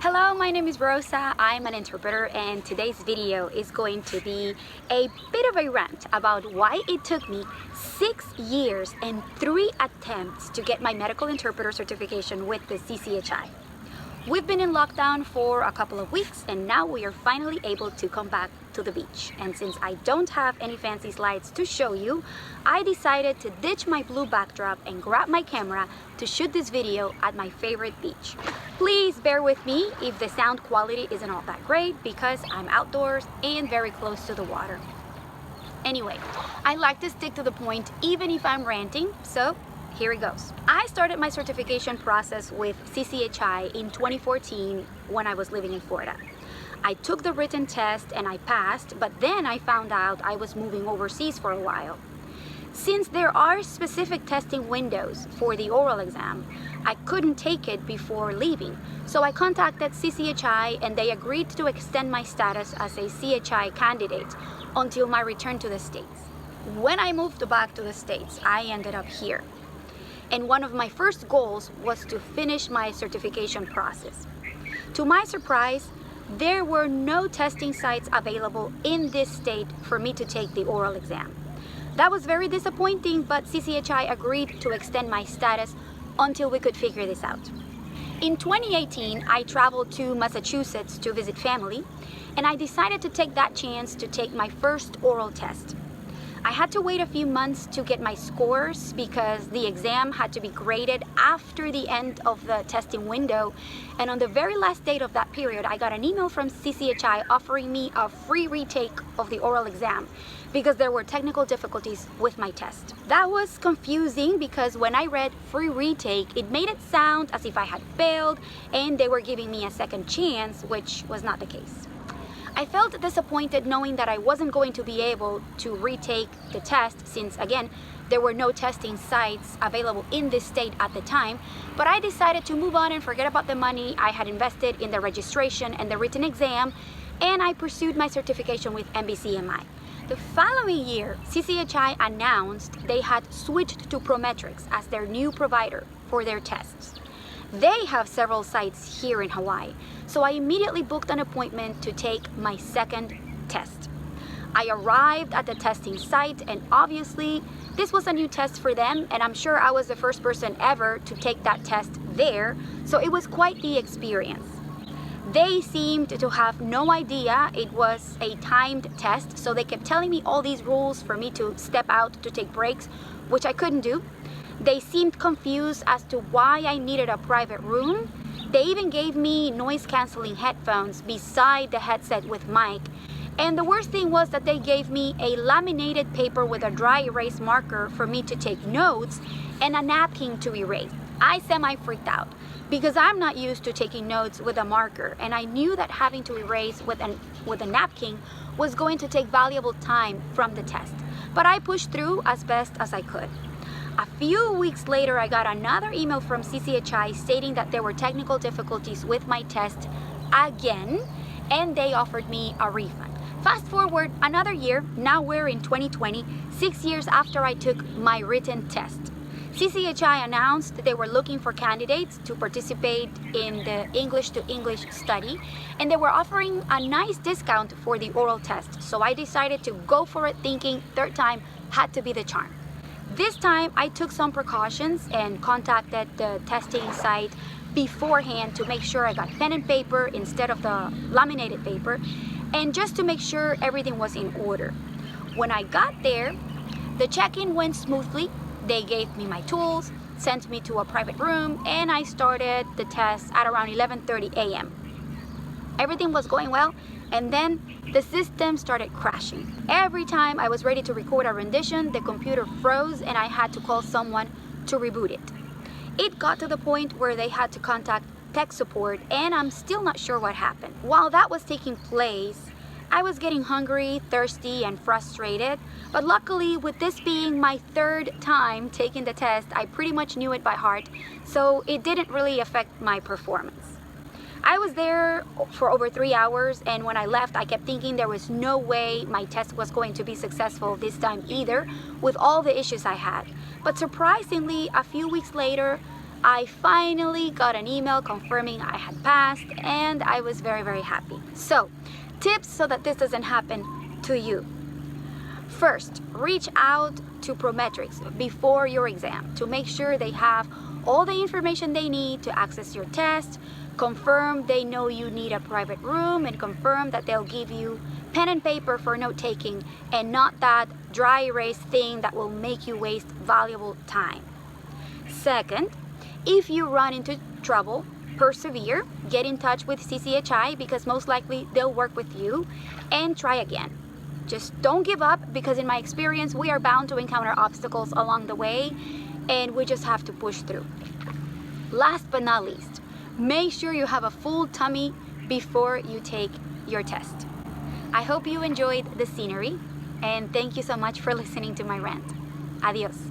Hello, my name is Rosa. I'm an interpreter, and today's video is going to be a bit of a rant about why it took me 6 years and 3 attempts to get my medical interpreter certification with the CCHI. We've been in lockdown for a couple of weeks, and now we are finally able to come back to the beach. And since I don't have any fancy slides to show you, I decided to ditch my blue backdrop and grab my camera to shoot this video at my favorite beach. Please bear with me if the sound quality isn't all that great because I'm outdoors and very close to the water. Anyway, I like to stick to the point even if I'm ranting, so here it goes. I started my certification process with CCHI in 2014 when I was living in Florida. I took the written test and I passed, but then I found out I was moving overseas for a while. Since there are specific testing windows for the oral exam, I couldn't take it before leaving. So I contacted CCHI and they agreed to extend my status as a CHI candidate until my return to the States. When I moved back to the States, I ended up here. And one of my first goals was to finish my certification process. To my surprise, there were no testing sites available in this state for me to take the oral exam. That was very disappointing, but CCHI agreed to extend my status until we could figure this out. In 2018, I traveled to Massachusetts to visit family, and I decided to take that chance to take my first oral test. I had to wait a few months to get my scores because the exam had to be graded after the end of the testing window, and on the very last date of that period, I got an email from CCHI offering me a free retake of the oral exam because there were technical difficulties with my test. That was confusing because when I read free retake, it made it sound as if I had failed and they were giving me a second chance, which was not the case. I felt disappointed knowing that I wasn't going to be able to retake the test since, again, there were no testing sites available in this state at the time, but I decided to move on and forget about the money I had invested in the registration and the written exam, and I pursued my certification with MBCMI. The following year, CCHI announced they had switched to Prometrics as their new provider for their tests. They have several sites here in Hawaii, so I immediately booked an appointment to take my second test. I arrived at the testing site, and obviously this was a new test for them, and I'm sure I was the first person ever to take that test there, so it was quite the experience. They seemed to have no idea it was a timed test, so they kept telling me all these rules for me to step out to take breaks, which I couldn't do. They seemed confused as to why I needed a private room. They even gave me noise-canceling headphones beside the headset with mic. And the worst thing was that they gave me a laminated paper with a dry erase marker for me to take notes and a napkin to erase. I semi-freaked out because I'm not used to taking notes with a marker, and I knew that having to erase with a napkin was going to take valuable time from the test. But I pushed through as best as I could. A few weeks later, I got another email from CCHI stating that there were technical difficulties with my test again, and they offered me a refund. Fast forward another year, now we're in 2020, 6 years after I took my written test. CCHI announced that they were looking for candidates to participate in the English to English study, and they were offering a nice discount for the oral test. So I decided to go for it, thinking third time had to be the charm. This time I took some precautions and contacted the testing site beforehand to make sure I got pen and paper instead of the laminated paper, and just to make sure everything was in order. When I got there, the check-in went smoothly. They gave me my tools, sent me to a private room, and I started the test at around 11:30 a.m. Everything was going well, and then the system started crashing. Every time I was ready to record a rendition, the computer froze and I had to call someone to reboot it. It got to the point where they had to contact tech support, and I'm still not sure what happened. While that was taking place, I was getting hungry, thirsty, and frustrated, but luckily, with this being my third time taking the test, I pretty much knew it by heart, so it didn't really affect my performance. I was there for over 3 hours, and when I left, I kept thinking there was no way my test was going to be successful this time either, with all the issues I had. But surprisingly, a few weeks later, I finally got an email confirming I had passed, and I was very, very happy. So, tips so that this doesn't happen to you. First, reach out to Prometrics before your exam to make sure they have all the information they need to access your test, confirm they know you need a private room, and confirm that they'll give you pen and paper for note-taking and not that dry erase thing that will make you waste valuable time. Second, if you run into trouble, persevere, get in touch with CCHI because most likely they'll work with you, and try again. Just don't give up, because in my experience, we are bound to encounter obstacles along the way, and we just have to push through. Last but not least, make sure you have a full tummy before you take your test. I hope you enjoyed the scenery, and thank you so much for listening to my rant. Adios.